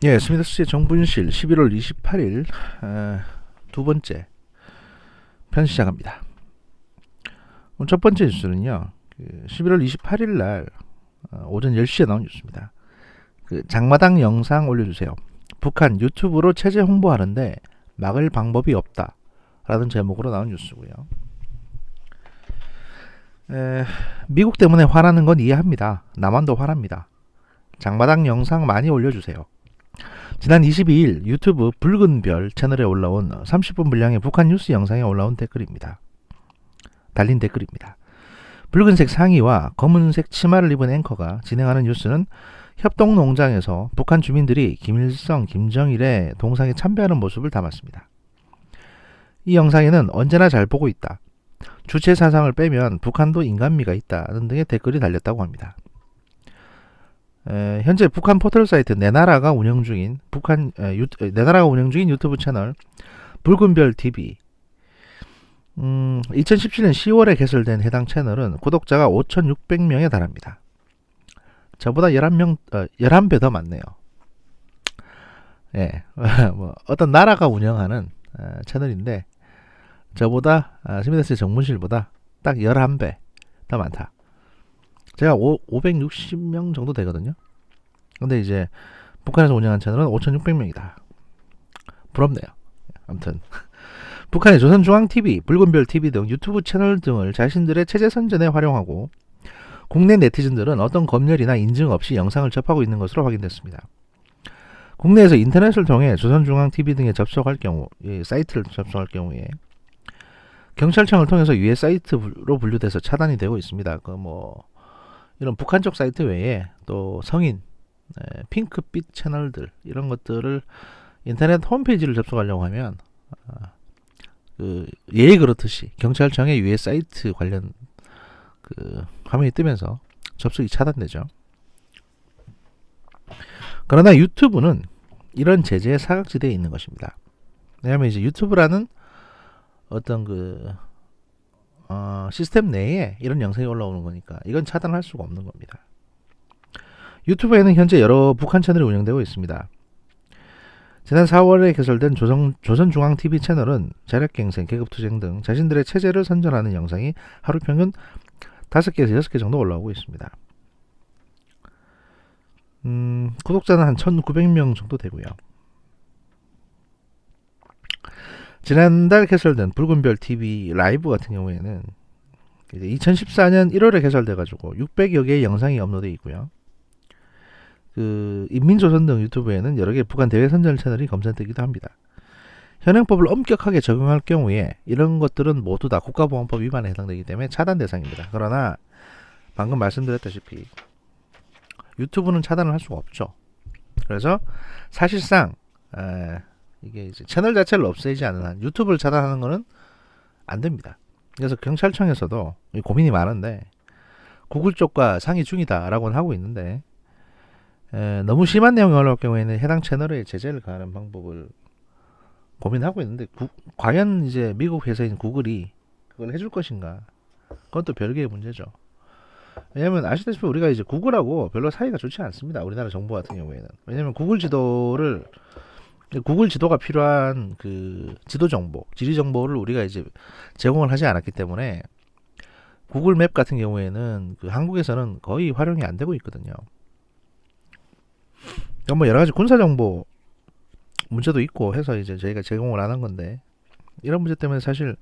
예, 스미더스의 정분실 11월 28일 두 번째 편 시작합니다. 오늘 첫 번째 뉴스는요. 11월 28일 날 오전 10시에 나온 뉴스입니다. 장마당 영상 올려주세요. 북한 유튜브로 체제 홍보하는데 막을 방법이 없다. 라는 제목으로 나온 뉴스고요. 미국 때문에 화나는 건 이해합니다. 남한도 화납니다. 장마당 영상 많이 올려주세요. 지난 22일 유튜브 붉은 별 채널에 올라온 30분 분량의 북한 뉴스 영상에 올라온 댓글입니다. 달린 댓글입니다. 붉은색 상의와 검은색 치마를 입은 앵커가 진행하는 뉴스는 협동농장에서 북한 주민들이 김일성, 김정일의 동상에 참배하는 모습을 담았습니다. 이 영상에는 언제나 잘 보고 있다. 주체 사상을 빼면 북한도 인간미가 있다는 등의 댓글이 달렸다고 합니다. 현재 북한 포털 사이트 내나라가 운영 중인 유튜브 채널 붉은별 TV 2017년 10월에 개설된 해당 채널은 구독자가 5,600명에 달합니다. 저보다 11배 더 많네요. 예, 어떤 나라가 운영하는 채널인데 저보다 스미더스의 정문실보다 딱 11배 더 많다. 제가 560명 정도 되거든요. 근데 이제 북한에서 운영한 채널은 5,600명이다. 부럽네요. 아무튼 북한의 조선중앙TV, 붉은별TV 등 유튜브 채널 등을 자신들의 체제 선전에 활용하고 국내 네티즌들은 어떤 검열이나 인증 없이 영상을 접하고 있는 것으로 확인됐습니다. 국내에서 인터넷을 통해 조선중앙TV 등에 접속할 경우, 사이트를 접속할 경우에 경찰청을 통해서 위에 사이트로 분류돼서 차단이 되고 있습니다. 이런 북한 쪽 사이트 외에 또 성인, 핑크빛 채널들 이런 것들을 인터넷 홈페이지를 접속하려고 하면 예의 그렇듯이 경찰청의 위에 사이트 관련 화면이 뜨면서 접속이 차단되죠. 그러나 유튜브는 이런 제재의 사각지대에 있는 것입니다. 왜냐하면 이제 유튜브라는 어떤 시스템 내에 이런 영상이 올라오는 거니까 이건 차단할 수가 없는 겁니다. 유튜브에는 현재 여러 북한 채널이 운영되고 있습니다. 지난 4월에 개설된 조선중앙TV 채널은 자력갱생, 계급투쟁 등 자신들의 체제를 선전하는 영상이 하루 평균 5개에서 6개 정도 올라오고 있습니다. 구독자는 한 1,900명 정도 되고요. 지난달 개설된 붉은별 TV 라이브 같은 경우에는 이제 2014년 1월에 개설돼가지고 600여 개의 영상이 업로드되어 있고요. 인민조선 등 유튜브에는 여러 개 북한 대외 선전 채널이 검색되기도 합니다. 현행법을 엄격하게 적용할 경우에 이런 것들은 모두 다 국가보안법 위반에 해당되기 때문에 차단 대상입니다. 그러나 방금 말씀드렸다시피 유튜브는 차단을 할 수가 없죠. 그래서 사실상 이게 이제 채널 자체를 없애지 않는 한 유튜브를 차단하는 것은 안 됩니다. 그래서 경찰청에서도 고민이 많은데 구글 쪽과 상의 중이다라고는 하고 있는데 너무 심한 내용이 올라올 경우에는 해당 채널에 제재를 가하는 방법을 고민하고 있는데 과연 이제 미국 회사인 구글이 그걸 해줄 것인가? 그건 또 별개의 문제죠. 왜냐면 아시다시피 우리가 이제 구글하고 별로 사이가 좋지 않습니다. 우리나라 정부 같은 경우에는. 왜냐면 구글 지도가 필요한 지도 정보, 지리 정보를 우리가 이제 제공을 하지 않았기 때문에 구글 맵 같은 경우에는 한국에서는 거의 활용이 안 되고 있거든요. 여러 가지 군사 정보 문제도 있고 해서 이제 저희가 제공을 안 한 건데 이런 문제 때문에 사실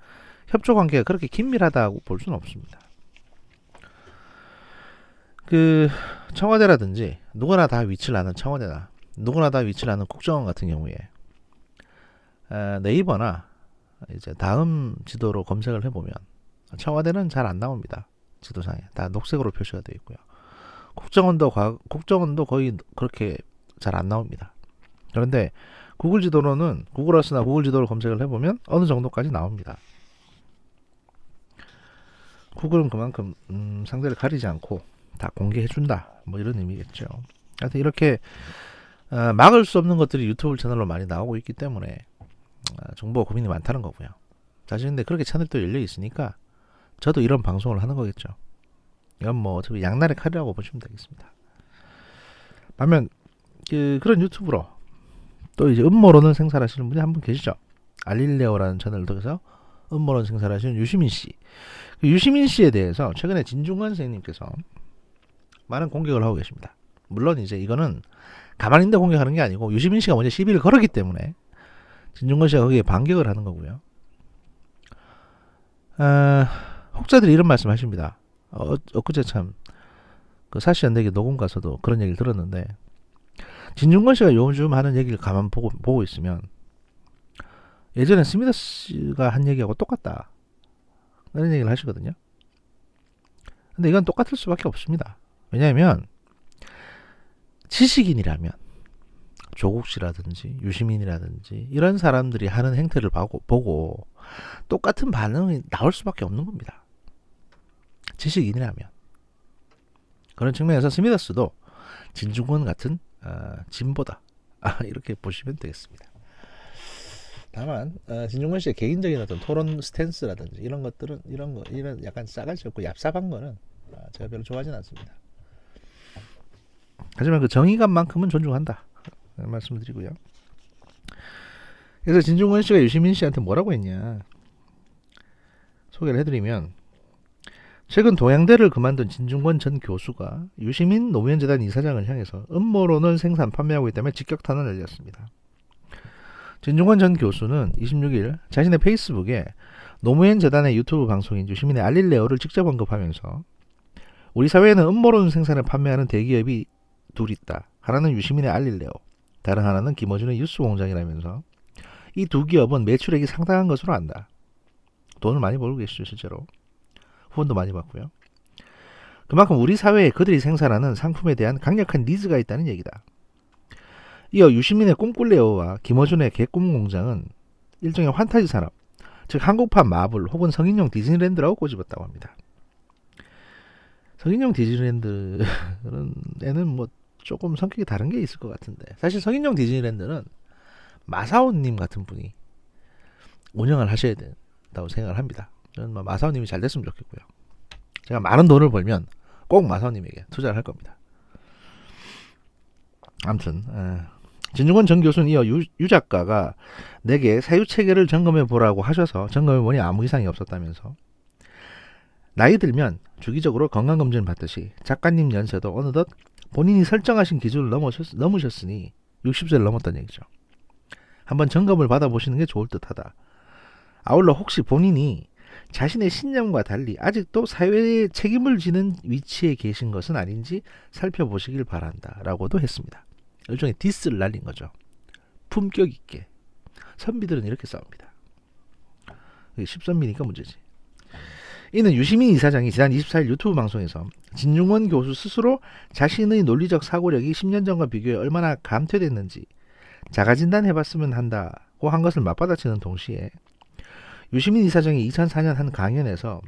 협조 관계가 그렇게 긴밀하다고 볼 수는 없습니다. 청와대라든지 누구나 다 위치를 아는 청와대나 누구나 다 위치를 아는 국정원 같은 경우에 네이버나 이제 다음 지도로 검색을 해보면 청와대는 잘 안 나옵니다. 지도상에 다 녹색으로 표시가 되어 있고요. 국정원도 거의 그렇게 잘 안 나옵니다. 그런데 구글 지도로는 구글어스나 구글 지도를 검색을 해보면 어느 정도까지 나옵니다. 구글은 그만큼 상대를 가리지 않고 다 공개해준다 이런 의미겠죠. 하여튼 이렇게 막을 수 없는 것들이 유튜브 채널로 많이 나오고 있기 때문에 정보가 고민이 많다는 거고요. 사실 근데 그렇게 채널이 또 열려 있으니까 저도 이런 방송을 하는 거겠죠. 이건 어차피 양날의 칼이라고 보시면 되겠습니다. 반면 그런 유튜브로 또 이제 음모론을 생산하시는 분이 한 분 계시죠. 알릴레오라는 채널을 통해서 음모론 생산하시는 유시민 씨. 그 유시민 씨에 대해서 최근에 진중권 선생님께서 많은 공격을 하고 계십니다. 물론 이제 이거는 가만히 있는데 공격하는 게 아니고 유시민 씨가 먼저 시비를 걸었기 때문에 진중권 씨가 거기에 반격을 하는 거고요. 혹자들이 이런 말씀 하십니다. 엊그제 참 그 사시연대기 녹음 가서도 그런 얘기를 들었는데, 진중권 씨가 요즘 하는 얘기를 가만 보고 있으면 예전에 스미더스가 한 얘기하고 똑같다, 이런 얘기를 하시거든요. 근데 이건 똑같을 수밖에 없습니다. 왜냐하면 지식인이라면 조국 씨라든지 유시민이라든지 이런 사람들이 하는 행태를 보고 똑같은 반응이 나올 수밖에 없는 겁니다. 지식인이라면. 그런 측면에서 스미더스도 진중권 같은 진보다, 이렇게 보시면 되겠습니다. 다만 진중권 씨의 개인적인 어떤 토론 스탠스라든지 이런 것들은 이런 약간 싸가지 없고 얍삽한 거는 제가 별로 좋아하진 않습니다. 하지만 그 정의감만큼은 존중한다, 말씀드리고요. 그래서 진중권 씨가 유시민 씨한테 뭐라고 했냐 소개를 해드리면, 최근 동양대를 그만둔 진중권 전 교수가 유시민 노무현재단 이사장을 향해서 음모론을 생산 판매하고 있다며 직격탄을 날렸습니다. 진중권 전 교수는 26일 자신의 페이스북에 노무현재단의 유튜브 방송인 유시민의 알릴레오를 직접 언급하면서 우리 사회에는 음모론 생산을 판매하는 대기업이 둘 있다. 하나는 유시민의 알릴레오, 다른 하나는 김어준의 뉴스공장이라면서 이 두 기업은 매출액이 상당한 것으로 안다. 돈을 많이 벌고 계시죠, 실제로. 후원도 많이 받고요. 그만큼 우리 사회에 그들이 생산하는 상품에 대한 강력한 니즈가 있다는 얘기다. 이어 유시민의 꿈꿀레오와 김어준의 개꿈공장은 일종의 환타지 산업, 즉 한국판 마블 혹은 성인용 디즈니랜드라고 꼬집었다고 합니다. 성인용 디즈니랜드는 뭐 조금 성격이 다른 게 있을 것 같은데, 사실 성인용 디즈니랜드는 마사오님 같은 분이 운영을 하셔야 된다고 생각을 합니다. 저는 마사오님이 잘 됐으면 좋겠고요. 제가 많은 돈을 벌면 꼭 마사오님에게 투자를 할 겁니다. 아무튼 진중권 전 교수는 이어 유 작가가 내게 사유체계를 점검해 보라고 하셔서 점검해 보니 아무 이상이 없었다면서, 나이 들면 주기적으로 건강검진을 받듯이 작가님 연세도 어느덧 본인이 설정하신 기준을 넘으셨으니 60세를 넘었다는 얘기죠. 한번 점검을 받아보시는 게 좋을 듯하다. 아울러 혹시 본인이 자신의 신념과 달리 아직도 사회에 책임을 지는 위치에 계신 것은 아닌지 살펴보시길 바란다, 라고도 했습니다. 일종의 디스를 날린 거죠. 품격 있게. 선비들은 이렇게 싸웁니다. 10선비니까 문제지. 이는 유시민 이사장이 지난 24일 유튜브 방송에서 진중권 교수 스스로 자신의 논리적 사고력이 10년 전과 비교해 얼마나 감퇴됐는지 자가진단 해봤으면 한다고 한 것을 맞받아치는 동시에, 유시민 이사장이 2004년 한 강연에서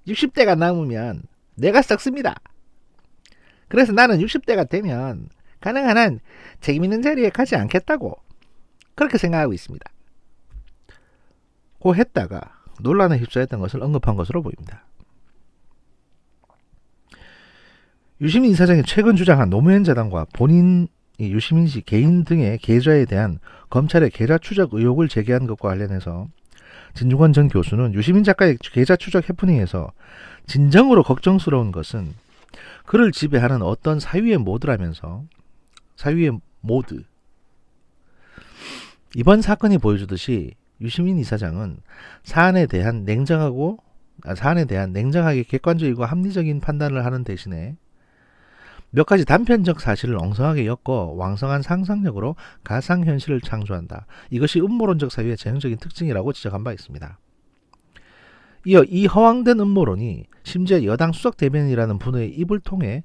60대가 남으면 내가 썩습니다. 그래서 나는 60대가 되면 가능한 한 책임 있는 자리에 가지 않겠다고 그렇게 생각하고 있습니다. 고 했다가 논란에 휩싸였던 것을 언급한 것으로 보입니다. 유시민 이사장이 최근 주장한 노무현 재단과 본인 유시민 씨 개인 등의 계좌에 대한 검찰의 계좌 추적 의혹을 제기한 것과 관련해서 진중권 전 교수는 유시민 작가의 계좌 추적 해프닝에서 진정으로 걱정스러운 것은 그를 지배하는 어떤 사유의 모드라면서, 사유의 모드, 이번 사건이 보여주듯이 유시민 이사장은 사안에 대한 냉정하게 객관적이고 합리적인 판단을 하는 대신에 몇 가지 단편적 사실을 엉성하게 엮어 왕성한 상상력으로 가상현실을 창조한다. 이것이 음모론적 사유의 전형적인 특징이라고 지적한 바 있습니다. 이어 이 허황된 음모론이 심지어 여당 수석 대변인이라는 분의 입을 통해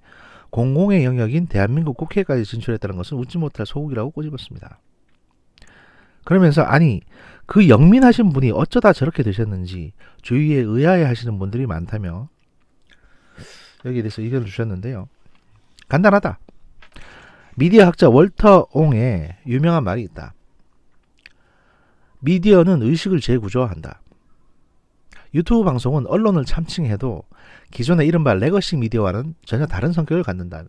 공공의 영역인 대한민국 국회까지 진출했다는 것은 웃지 못할 소국이라고 꼬집었습니다. 그러면서 아니 그 영민하신 분이 어쩌다 저렇게 되셨는지 주위에 의아해 하시는 분들이 많다며 여기에 대해서 의견을 주셨는데요. 간단하다. 미디어 학자 월터 옹의 유명한 말이 있다. 미디어는 의식을 재구조화한다. 유튜브 방송은 언론을 참칭해도 기존의 이른바 레거시 미디어와는 전혀 다른 성격을 갖는다.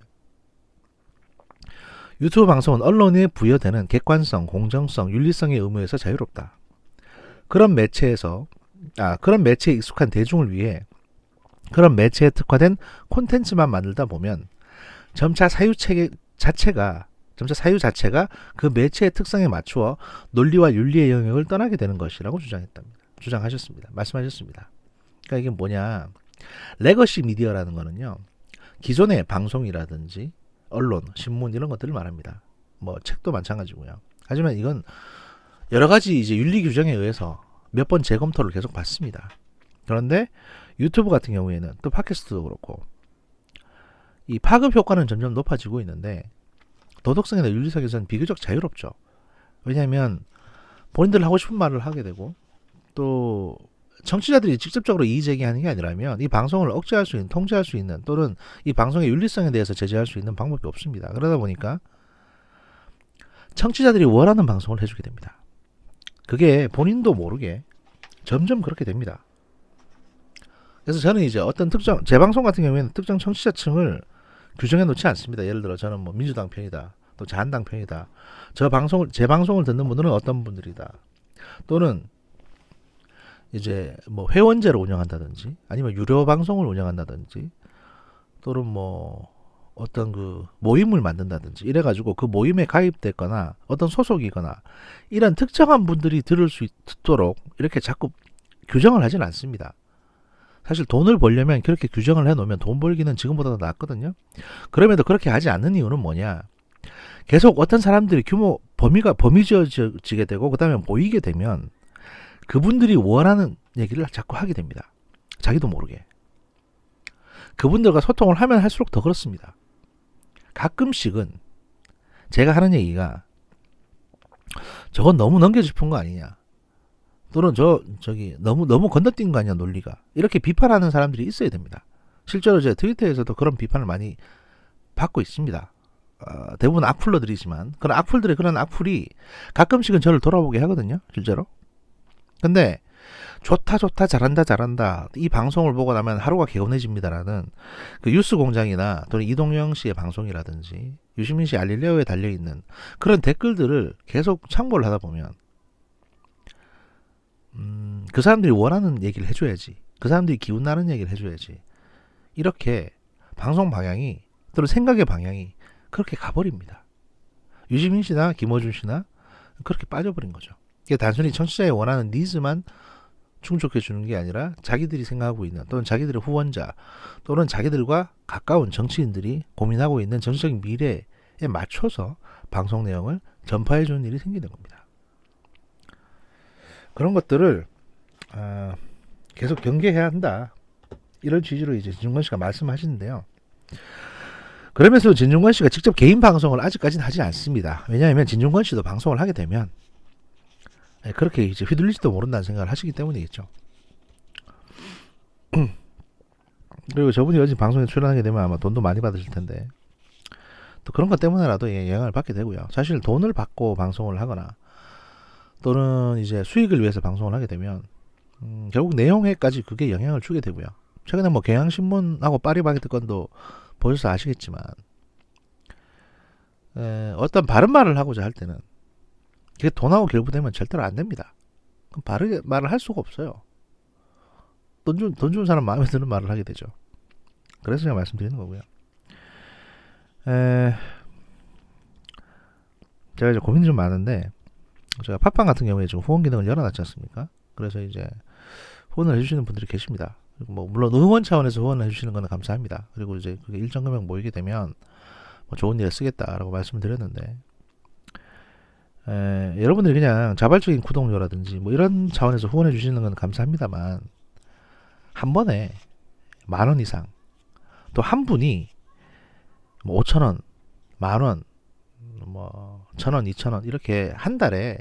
유튜브 방송은 언론에 부여되는 객관성, 공정성, 윤리성의 의무에서 자유롭다. 그런 매체에 익숙한 대중을 위해 그런 매체에 특화된 콘텐츠만 만들다 보면 점차 사유 자체가 그 매체의 특성에 맞추어 논리와 윤리의 영역을 떠나게 되는 것이라고 주장하셨습니다. 말씀하셨습니다. 그러니까 이게 뭐냐? 레거시 미디어라는 거는요. 기존의 방송이라든지 언론, 신문 이런 것들을 말합니다. 뭐 책도 마찬가지고요. 하지만 이건 여러 가지 이제 윤리 규정에 의해서 몇 번 재검토를 계속 받습니다. 그런데 유튜브 같은 경우에는 또 팟캐스트도 그렇고 이 파급 효과는 점점 높아지고 있는데 도덕성이나 윤리성에서는 비교적 자유롭죠. 왜냐하면 본인들 하고 싶은 말을 하게 되고 또 청취자들이 직접적으로 이의 제기하는 게 아니라면 이 방송을 억제할 수 있는, 통제할 수 있는 또는 이 방송의 윤리성에 대해서 제재할 수 있는 방법이 없습니다. 그러다 보니까 청취자들이 원하는 방송을 해주게 됩니다. 그게 본인도 모르게 점점 그렇게 됩니다. 그래서 저는 이제 어떤 제 방송 같은 경우에는 특정 청취자층을 규정해 놓지 않습니다. 예를 들어 저는 뭐 민주당 편이다, 또 자한당 편이다. 제 방송을 듣는 분들은 어떤 분들이다. 또는 이제 뭐 회원제로 운영한다든지 아니면 유료 방송을 운영한다든지 또는 뭐 어떤 그 모임을 만든다든지 이래가지고 그 모임에 가입됐거나 어떤 소속이거나 이런 특정한 분들이 들을 수 있도록 이렇게 자꾸 규정을 하진 않습니다. 사실 돈을 벌려면 그렇게 규정을 해놓으면 돈 벌기는 지금보다 더 낫거든요. 그럼에도 그렇게 하지 않는 이유는 뭐냐? 계속 어떤 사람들이 범위 지어지게 되고 그 다음에 모이게 되면 그분들이 원하는 얘기를 자꾸 하게 됩니다. 자기도 모르게. 그분들과 소통을 하면 할수록 더 그렇습니다. 가끔씩은 제가 하는 얘기가 저건 너무 넘겨짚은 거 아니냐. 또는 저기 너무 건너뛴 거 아니야 논리가. 이렇게 비판하는 사람들이 있어야 됩니다. 실제로 제 트위터에서도 그런 비판을 많이 받고 있습니다. 대부분 악플러들이지만 그런 악플이 가끔씩은 저를 돌아보게 하거든요. 실제로. 근데 좋다 잘한다 이 방송을 보고 나면 하루가 개운해집니다라는 그 뉴스 공장이나 또는 이동영 씨의 방송이라든지 유시민 씨 알릴레오에 달려있는 그런 댓글들을 계속 참고를 하다 보면 그 사람들이 원하는 얘기를 해줘야지, 그 사람들이 기운 나는 얘기를 해줘야지, 이렇게 방송 방향이 또는 생각의 방향이 그렇게 가버립니다. 유시민 씨나 김어준 씨나 그렇게 빠져버린 거죠. 이게 단순히 청취자의 원하는 니즈만 충족해 주는 게 아니라 자기들이 생각하고 있는 또는 자기들의 후원자 또는 자기들과 가까운 정치인들이 고민하고 있는 정치적인 미래에 맞춰서 방송 내용을 전파해 주는 일이 생기는 겁니다. 그런 것들을 계속 경계해야 한다. 이런 취지로 이제 진중권 씨가 말씀하시는데요. 그러면서 진중권 씨가 직접 개인 방송을 아직까지는 하지 않습니다. 왜냐하면 진중권 씨도 방송을 하게 되면 그렇게 이제 휘둘릴지도 모른다는 생각을 하시기 때문이겠죠. 그리고 저분이 어제 방송에 출연하게 되면 아마 돈도 많이 받으실 텐데 또 그런 것 때문에라도 영향을 받게 되고요. 사실 돈을 받고 방송을 하거나 또는 이제 수익을 위해서 방송을 하게 되면 결국 내용에까지 그게 영향을 주게 되고요. 최근에 뭐 경향신문하고 파리바게뜨 건도 보셔서 아시겠지만 어떤 바른 말을 하고자 할 때는 그게 돈하고 결부되면 절대로 안 됩니다. 그럼 바르게 말을 할 수가 없어요. 돈 준 사람 마음에 드는 말을 하게 되죠. 그래서 제가 말씀드리는 거고요. 제가 이제 고민이 좀 많은데 제가 팟빵 같은 경우에 지금 후원 기능을 열어놨지 않습니까? 그래서 이제 후원을 해주시는 분들이 계십니다. 그리고 뭐 물론 응원 차원에서 후원을 해주시는 거는 감사합니다. 그리고 이제 그게 일정 금액 모이게 되면 뭐 좋은 일에 쓰겠다라고 말씀을 드렸는데 여러분들이 그냥 자발적인 구독료라든지 뭐 이런 차원에서 후원해 주시는 건 감사합니다만 한 번에 10,000원 이상 또 한 분이 뭐 5,000원, 10,000원, 뭐 1,000원, 2,000원 이렇게 한 달에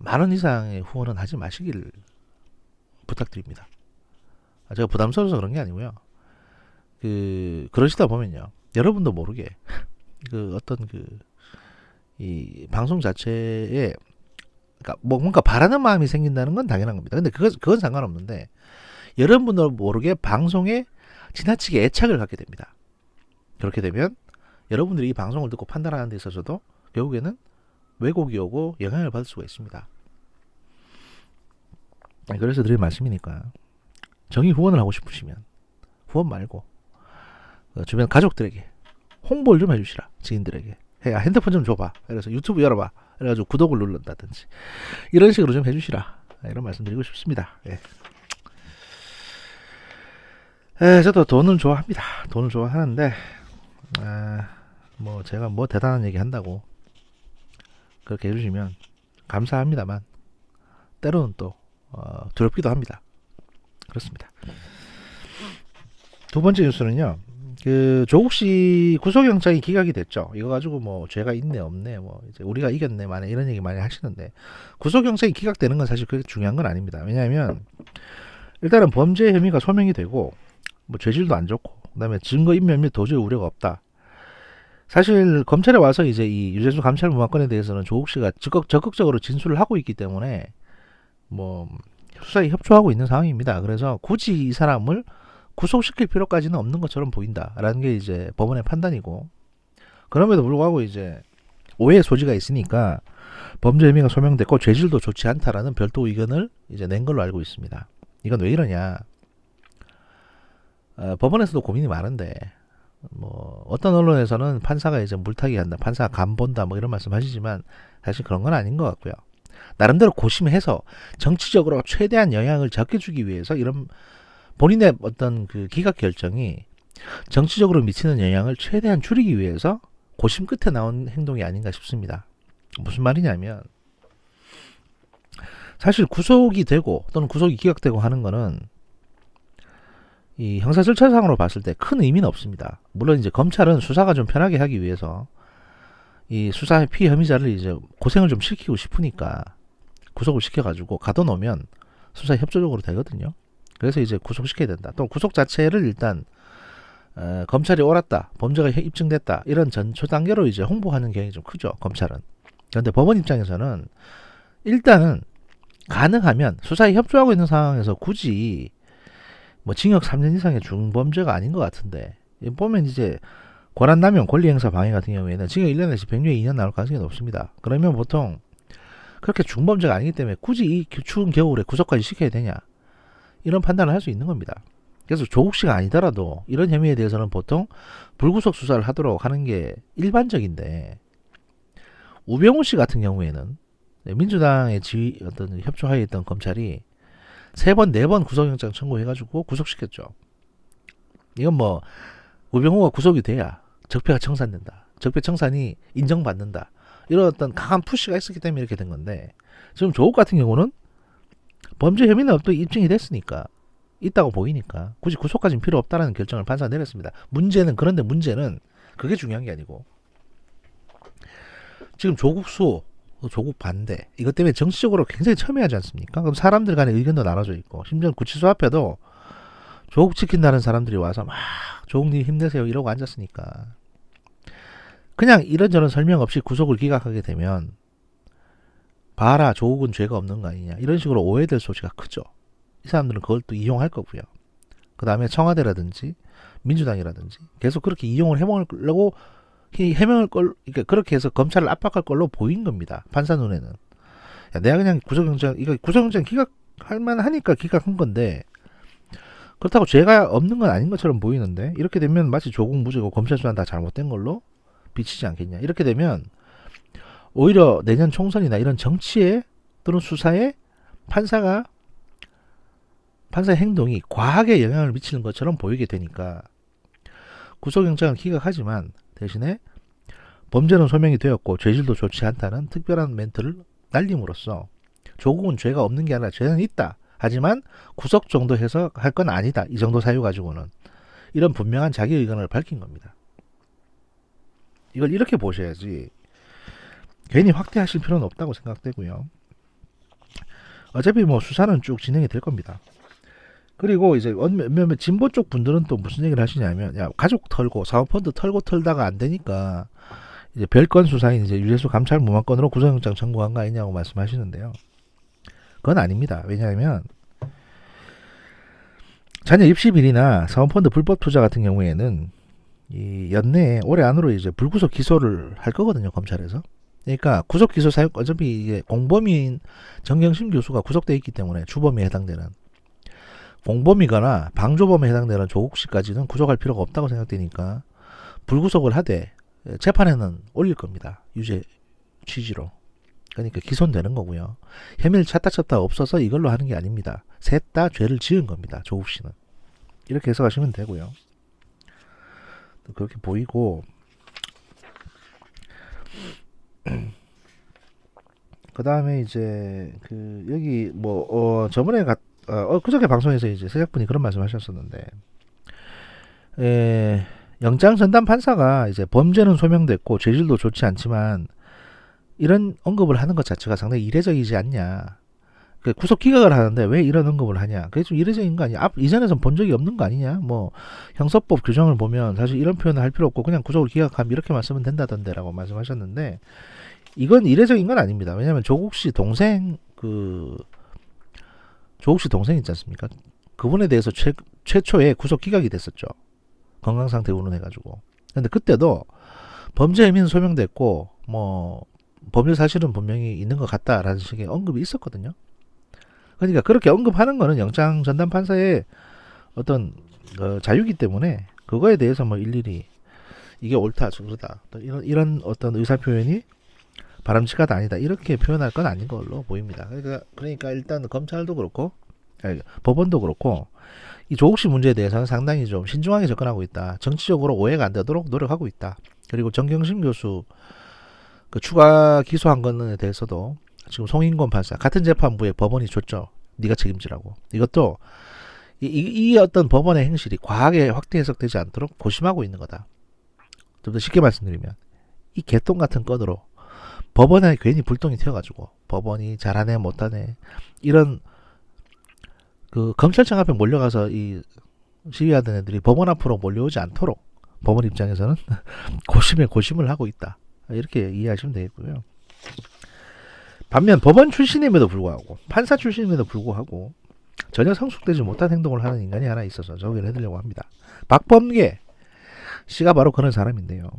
10,000원 이상의 후원은 하지 마시길 부탁드립니다. 제가 부담스러워서 그런 게 아니고요. 그러시다 보면요. 여러분도 모르게 이 방송 자체에 그러니까 뭔가 바라는 마음이 생긴다는 건 당연한 겁니다. 근데 그건 상관없는데 여러분도 모르게 방송에 지나치게 애착을 갖게 됩니다. 그렇게 되면 여러분들이 이 방송을 듣고 판단하는 데 있어서도 결국에는 왜곡이 오고 영향을 받을 수가 있습니다. 그래서 드릴 말씀이니까 정의 후원을 하고 싶으시면 후원 말고 주변 가족들에게 홍보를 좀 해주시라. 지인들에게 핸드폰 좀 줘봐. 그래서 유튜브 열어봐. 그래가지고 구독을 누른다든지 이런 식으로 좀 해주시라. 이런 말씀 드리고 싶습니다. 저도 돈을 좋아합니다. 돈을 좋아하는데 뭐 제가 뭐 대단한 얘기 한다고 그렇게 해주시면 감사합니다만 때로는 또 두렵기도 합니다. 그렇습니다. 두 번째 뉴스는요. 그 조국 씨 구속영장이 기각이 됐죠. 이거 가지고 뭐 죄가 있네 없네 뭐 이제 우리가 이겼네 만에 이런 얘기 많이 하시는데 구속영장이 기각되는 건 사실 그렇게 중요한 건 아닙니다. 왜냐하면 일단은 범죄 혐의가 소명이 되고 뭐 죄질도 안 좋고 그다음에 증거 인멸 및 도저히 우려가 없다. 사실 검찰에 와서 이제 이 유재수 감찰무마건에 대해서는 조국 씨가 적극적으로 진술을 하고 있기 때문에 뭐 수사에 협조하고 있는 상황입니다. 그래서 굳이 이 사람을 구속시킬 필요까지는 없는 것처럼 보인다라는 게 이제 법원의 판단이고, 그럼에도 불구하고 이제 오해의 소지가 있으니까 범죄 혐의가 소명됐고 죄질도 좋지 않다라는 별도 의견을 이제 낸 걸로 알고 있습니다. 이건 왜 이러냐? 법원에서도 고민이 많은데 뭐 어떤 언론에서는 판사가 이제 물타기 한다, 판사가 간 본다 뭐 이런 말씀 하시지만 사실 그런 건 아닌 것 같고요. 나름대로 고심해서 정치적으로 최대한 영향을 적게 주기 위해서 이런 본인의 어떤 그 기각 결정이 정치적으로 미치는 영향을 최대한 줄이기 위해서 고심 끝에 나온 행동이 아닌가 싶습니다. 무슨 말이냐면 사실 구속이 되고 또는 구속이 기각되고 하는 거는 이 형사 절차상으로 봤을 때 큰 의미는 없습니다. 물론 이제 검찰은 수사가 좀 편하게 하기 위해서 이 수사의 피혐의자를 이제 고생을 좀 시키고 싶으니까 구속을 시켜가지고 가둬놓으면 수사에 협조적으로 되거든요. 그래서 이제 구속시켜야 된다. 또 구속 자체를 일단 검찰이 옳았다, 범죄가 입증됐다 이런 전초 단계로 이제 홍보하는 경향이 좀 크죠, 검찰은. 그런데 법원 입장에서는 일단은 가능하면 수사에 협조하고 있는 상황에서 굳이 뭐 징역 3년 이상의 중범죄가 아닌 것 같은데, 보면 이제 권한남용, 권리행사 방해 같은 경우에는 징역 1년 내지 백유에 2년 나올 가능성이 높습니다. 그러면 보통 그렇게 중범죄가 아니기 때문에 굳이 이 추운 겨울에 구속까지 시켜야 되냐, 이런 판단을 할 수 있는 겁니다. 그래서 조국 씨가 아니더라도 이런 혐의에 대해서는 보통 불구속 수사를 하도록 하는 게 일반적인데, 우병우 씨 같은 경우에는 민주당의 어떤 협조하에 있던 검찰이 3번, 4번 구속영장 청구해가지고 구속시켰죠. 이건 뭐 우병우가 구속이 돼야 적폐가 청산된다, 적폐 청산이 인정받는다, 이런 어떤 강한 푸시가 있었기 때문에 이렇게 된 건데, 지금 조국 같은 경우는 범죄 혐의는 또 입증이 됐으니까, 있다고 보이니까 굳이 구속까지는 필요 없다라는 결정을 판사가 내렸습니다. 그런데 문제는 그게 중요한 게 아니고, 지금 조국 수호, 조국 반대, 이것 때문에 정치적으로 굉장히 첨예하지 않습니까? 그럼 사람들 간의 의견도 나눠져 있고, 심지어 구치소 앞에도 조국 지킨다는 사람들이 와서 막 조국님 힘내세요 이러고 앉았으니까, 그냥 이런저런 설명 없이 구속을 기각하게 되면 봐라 조국은 죄가 없는 거 아니냐, 이런 식으로 오해될 소지가 크죠. 이 사람들은 그걸 또 이용할 거고요. 그 다음에 청와대라든지 민주당이라든지 계속 그렇게 이용을 해먹으려고 그러니까 그렇게 해서 검찰을 압박할 걸로 보인 겁니다. 판사 눈에는. 야, 내가 그냥 구속영장 기각할 만하니까 기각한 건데, 그렇다고 죄가 없는 건 아닌 것처럼 보이는데, 이렇게 되면 마치 조국 무죄고 검찰 수사는 다 잘못된 걸로 비치지 않겠냐. 이렇게 되면 오히려 내년 총선이나 이런 정치에 또는 수사에 판사의 행동이 과하게 영향을 미치는 것처럼 보이게 되니까 구속영장을 기각하지만 대신에 범죄는 소명이 되었고 죄질도 좋지 않다는 특별한 멘트를 날림으로써 조국은 죄가 없는 게 아니라 죄는 있다, 하지만 구속 정도 해서 할 건 아니다, 이 정도 사유 가지고는, 이런 분명한 자기 의견을 밝힌 겁니다. 이걸 이렇게 보셔야지 괜히 확대하실 필요는 없다고 생각되고요. 어차피 뭐 수사는 쭉 진행이 될 겁니다. 그리고 이제 몇몇 진보 쪽 분들은 또 무슨 얘기를 하시냐면, 야, 가족 털고 사모펀드 털다가 안 되니까 이제 별건 수사인 이제 유재수 감찰 무마건으로 구속영장 청구한 거 아니냐고 말씀하시는데요. 그건 아닙니다. 왜냐하면 자녀 입시 비리나 사모펀드 불법 투자 같은 경우에는 이 연내에 올해 안으로 이제 불구속 기소를 할 거거든요, 검찰에서. 그러니까 구속 기소 사유 어차피 이게 공범인 정경심 교수가 구속돼 있기 때문에 주범에 해당되는 공범이거나 방조범에 해당되는 조국 씨까지는 구속할 필요가 없다고 생각되니까 불구속을 하되 재판에는 올릴 겁니다. 유죄 취지로. 그러니까 기소되는 거고요. 혐의를 찾다 쳤다 없어서 이걸로 하는 게 아닙니다. 셋 다 죄를 지은 겁니다. 조국 씨는. 이렇게 해석하시면 되고요. 그렇게 보이고 그 다음에 이제 그 여기 뭐 저번에 그저께 방송에서 이제 세작분이 그런 말씀하셨었는데 영장 전담 판사가 이제 범죄는 소명됐고 죄질도 좋지 않지만 이런 언급을 하는 것 자체가 상당히 이례적이지 않냐. 그 구속 기각을 하는데 왜 이런 언급을 하냐. 그게 좀 이례적인 거 아니야. 이전에선 본 적이 없는 거 아니냐. 뭐 형사법 규정을 보면 사실 이런 표현을 할 필요 없고 그냥 구속을 기각하면 이렇게만 쓰면 된다던데라고 말씀하셨는데 이건 이례적인 건 아닙니다. 왜냐하면 조국 씨 동생 조국 씨 동생 있지 않습니까? 그분에 대해서 최초에 구속 기각이 됐었죠. 건강 상태 운운해가지고. 근데 그때도 범죄 혐의는 소명됐고 뭐 범죄 사실은 분명히 있는 것 같다라는 식의 언급이 있었거든요. 그러니까 그렇게 언급하는 거는 영장 전담 판사의 어떤 자유이기 때문에 그거에 대해서 뭐 일일이 이게 옳다 저르다 이런 어떤 의사 표현이 바람직하다 아니다 이렇게 표현할 건 아닌 걸로 보입니다. 그러니까 일단 검찰도 그렇고 법원도 그렇고 이 조국 씨 문제에 대해서는 상당히 좀 신중하게 접근하고 있다. 정치적으로 오해가 안 되도록 노력하고 있다. 그리고 정경심 교수 그 추가 기소한 거에 대해서도 지금 송인권 판사 같은 재판부에 법원이 줬죠. 네가 책임지라고. 이것도 이 어떤 법원의 행실이 과하게 확대 해석되지 않도록 고심하고 있는 거다. 좀 더 쉽게 말씀드리면 이 개똥 같은 건으로 법원에 괜히 불똥이 튀어가지고 법원이 잘하네 못하네 이런 그 검찰청 앞에 몰려가서 이 시위하던 애들이 법원 앞으로 몰려오지 않도록 법원 입장에서는 고심에 고심을 하고 있다. 이렇게 이해하시면 되겠고요. 반면 법원 출신임에도 불구하고 판사 출신임에도 불구하고 전혀 성숙되지 못한 행동을 하는 인간이 하나 있어서 소개를 해드리려고 합니다. 박범계 씨가 바로 그런 사람인데요.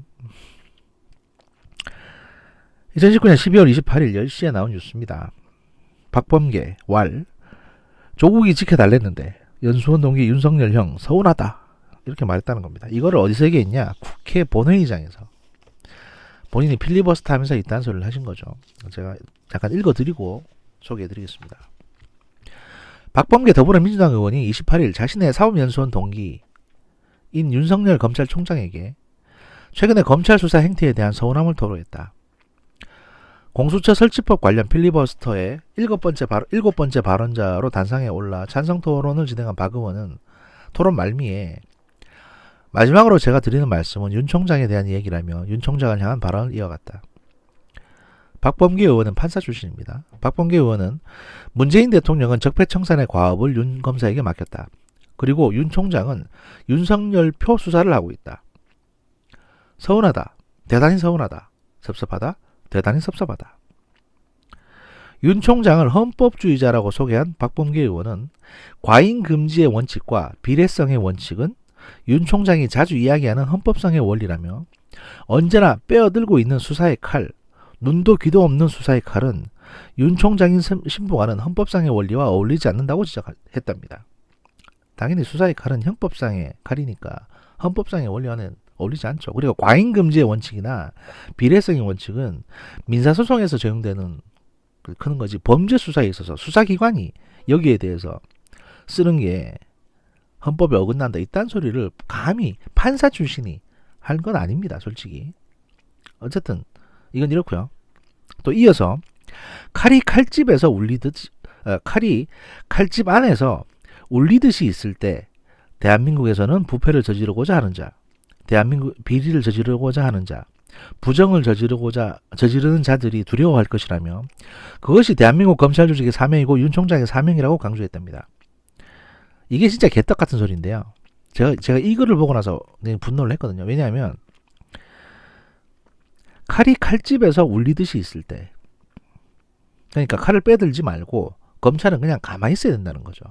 2019년 12월 28일 10시에 나온 뉴스입니다. 박범계 왈 조국이 지켜달랬는데 연수원 동기 윤석열 형 서운하다 이렇게 말했다는 겁니다. 이거를 어디서 얘기했냐? 국회 본회의장에서 본인이 필리버스터 하면서 이딴 소리를 하신 거죠. 제가 잠깐 읽어드리고 소개해드리겠습니다. 박범계 더불어민주당 의원이 28일 자신의 사법연수원 동기인 윤석열 검찰총장에게 최근에 검찰 수사 행태에 대한 서운함을 토로했다. 공수처 설치법 관련 필리버스터의 7번째 발언자로 단상에 올라 찬성 토론을 진행한 박 의원은 토론 말미에 마지막으로 제가 드리는 말씀은 윤 총장에 대한 이야기라며 윤 총장을 향한 발언을 이어갔다. 박범계 의원은 판사 출신입니다. 박범계 의원은 문재인 대통령은 적폐청산의 과업을 윤 검사에게 맡겼다. 그리고 윤 총장은 윤석열 표 수사를 하고 있다. 서운하다. 대단히 서운하다. 섭섭하다. 대단히 섭섭하다. 윤 총장을 헌법주의자라고 소개한 박범계 의원은 과잉 금지의 원칙과 비례성의 원칙은 윤 총장이 자주 이야기하는 헌법상의 원리라며 언제나 빼어들고 있는 수사의 칼, 눈도 귀도 없는 수사의 칼은 윤 총장이 신봉하는 헌법상의 원리와 어울리지 않는다고 지적했답니다. 당연히 수사의 칼은 형법상의 칼이니까 헌법상의 원리와는 어울리지 않죠. 그리고 과잉금지의 원칙이나 비례성의 원칙은 민사소송에서 적용되는 그런 거지 범죄 수사에 있어서 수사기관이 여기에 대해서 쓰는 게 헌법에 어긋난다 이딴 소리를 감히 판사 출신이 할 건 아닙니다. 솔직히. 어쨌든 이건 이렇고요. 또 이어서 칼이 칼집에서 울리듯이 칼이 칼집 안에서 울리듯이 있을 때 대한민국에서는 부패를 저지르고자 하는 자, 대한민국 비리를 저지르고자 하는 자, 부정을 저지르는 자들이 두려워할 것이라며 그것이 대한민국 검찰 조직의 사명이고 윤 총장의 사명이라고 강조했답니다. 이게 진짜 개떡 같은 소리인데요. 제가 이거를 보고 나서 분노를 했거든요. 왜냐하면 칼이 칼집에서 울리듯이 있을 때, 그러니까 칼을 빼들지 말고 검찰은 그냥 가만히 있어야 된다는 거죠.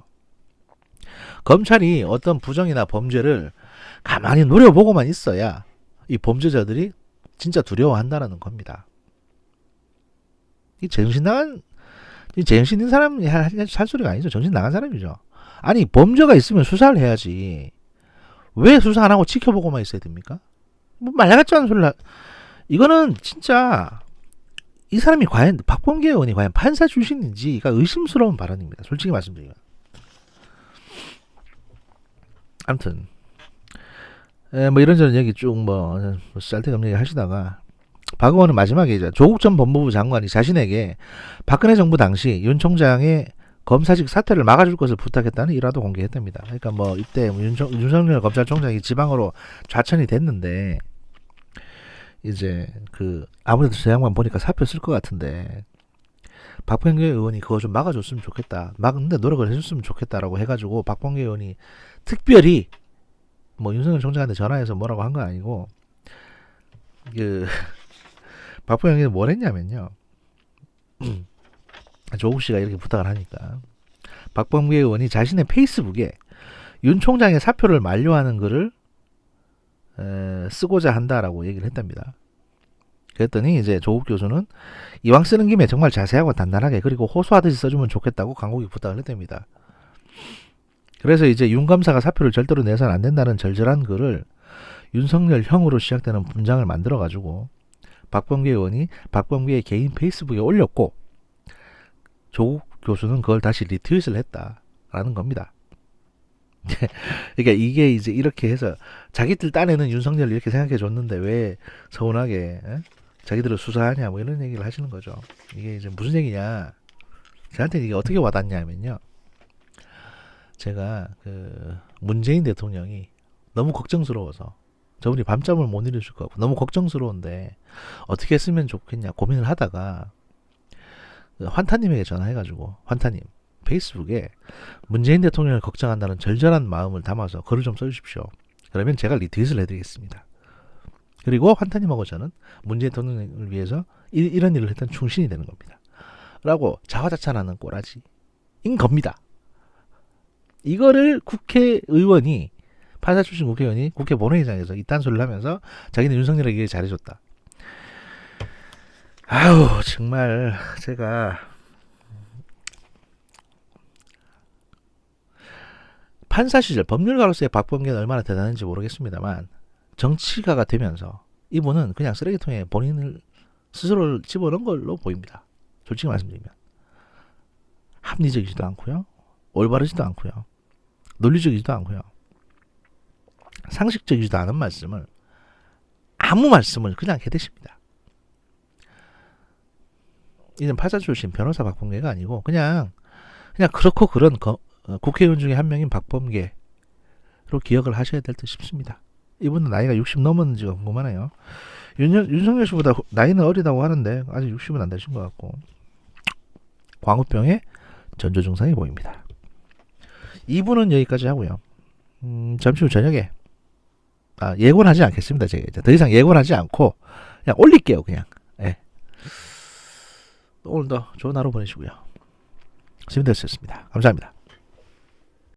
검찰이 어떤 부정이나 범죄를 가만히 노려보고만 있어야 이 범죄자들이 진짜 두려워한다는 겁니다. 이 정신 있는 사람이 할 소리가 아니죠. 정신 나간 사람이죠. 아니, 범죄가 있으면 수사를 해야지. 왜 수사 안 하고 지켜보고만 있어야 됩니까? 뭐 말 같지 않은 소리를 이거는 진짜 이 사람이 과연 박범계 의원이 과연 판사 출신인지가 의심스러운 발언입니다. 솔직히 말씀드리면. 아무튼 뭐 이런저런 얘기 쭉 쌀데없는 얘기 하시다가 박 의원은 마지막에 이제 조국 전 법무부 장관이 자신에게 박근혜 정부 당시 윤 총장의 검사직 사퇴를 막아줄 것을 부탁했다는 일화도 공개했답니다. 그러니까 뭐 이때 윤석열 검찰총장이 지방으로 좌천이 됐는데 이제 아무래도 저 양반 보니까 사표 쓸 것 같은데 박범계 의원이 그거 좀 막아줬으면 좋겠다. 막는데 노력을 해줬으면 좋겠다라고 해가지고 박범계 의원이 특별히 뭐 윤석열 총장한테 전화해서 뭐라고 한 건 아니고 박범계 의원이 뭘 했냐면요. 조국 씨가 이렇게 부탁을 하니까 박범계 의원이 자신의 페이스북에 윤 총장의 사표를 만료하는 글을 쓰고자 한다라고 얘기를 했답니다. 그랬더니 이제 조국 교수는 이왕 쓰는 김에 정말 자세하고 단단하게 그리고 호소하듯이 써주면 좋겠다고 간곡히 부탁을 했답니다. 그래서 이제 윤 검사가 사표를 절대로 내서는 안 된다는 절절한 글을 윤석열 형으로 시작되는 문장을 만들어가지고 박범계 의원이 박범계의 개인 페이스북에 올렸고 조국 교수는 그걸 다시 리트윗을 했다라는 겁니다. 그러니까 이게 이제 이렇게 해서 자기들 딴에는 윤석열을 이렇게 생각해 줬는데 왜 서운하게 자기들을 수사하냐 뭐 이런 얘기를 하시는 거죠. 이게 이제 무슨 얘기냐? 저한테 이게 어떻게 와닿냐면요. 제가 문재인 대통령이 너무 걱정스러워서 저분이 밤잠을 못 이루실 것 같고 너무 걱정스러운데 어떻게 했으면 좋겠냐 고민을 하다가 환타님에게 전화해가지고 환타님 페이스북에 문재인 대통령을 걱정한다는 절절한 마음을 담아서 글을 좀 써주십시오. 그러면 제가 리트윗을 해드리겠습니다. 그리고 환타님하고 저는 문재인 대통령을 위해서 이런 일을 했던 충신이 되는 겁니다. 라고 자화자찬하는 꼬라지인 겁니다. 이거를 국회의원이 판사 출신 국회의원이 국회 본회의장에서 이딴 소리를 하면서 자기는 윤석열에게 잘해줬다. 아유 정말 제가 판사 시절 법률가로서의 박범계는 얼마나 대단한지 모르겠습니다만 정치가가 되면서 이분은 그냥 쓰레기통에 본인을 스스로를 집어넣은 걸로 보입니다. 솔직히 말씀드리면 합리적이지도 않고요, 올바르지도 않고요, 논리적이지도 않고요, 상식적이지도 않은 말씀을 아무 말씀을 그냥 해대십니다. 이는 판사 출신 변호사 박범계가 아니고 그냥 그렇고 그런 국회의원 중에 한 명인 박범계로 기억을 하셔야 될 듯 싶습니다. 이분은 나이가 60 넘었는지가 궁금하네요. 윤석열 씨보다 나이는 어리다고 하는데 아직 60은 안 되신 것 같고 광우병의 전조 증상이 보입니다. 2부는 여기까지 하고요. 잠시 후 저녁에 예고는 하지 않겠습니다. 제가 이제 더 이상 예고는 하지 않고 그냥 올릴게요. 그냥. 예. 오늘도 좋은 하루 보내시고요. 시민대였습니다. 감사합니다.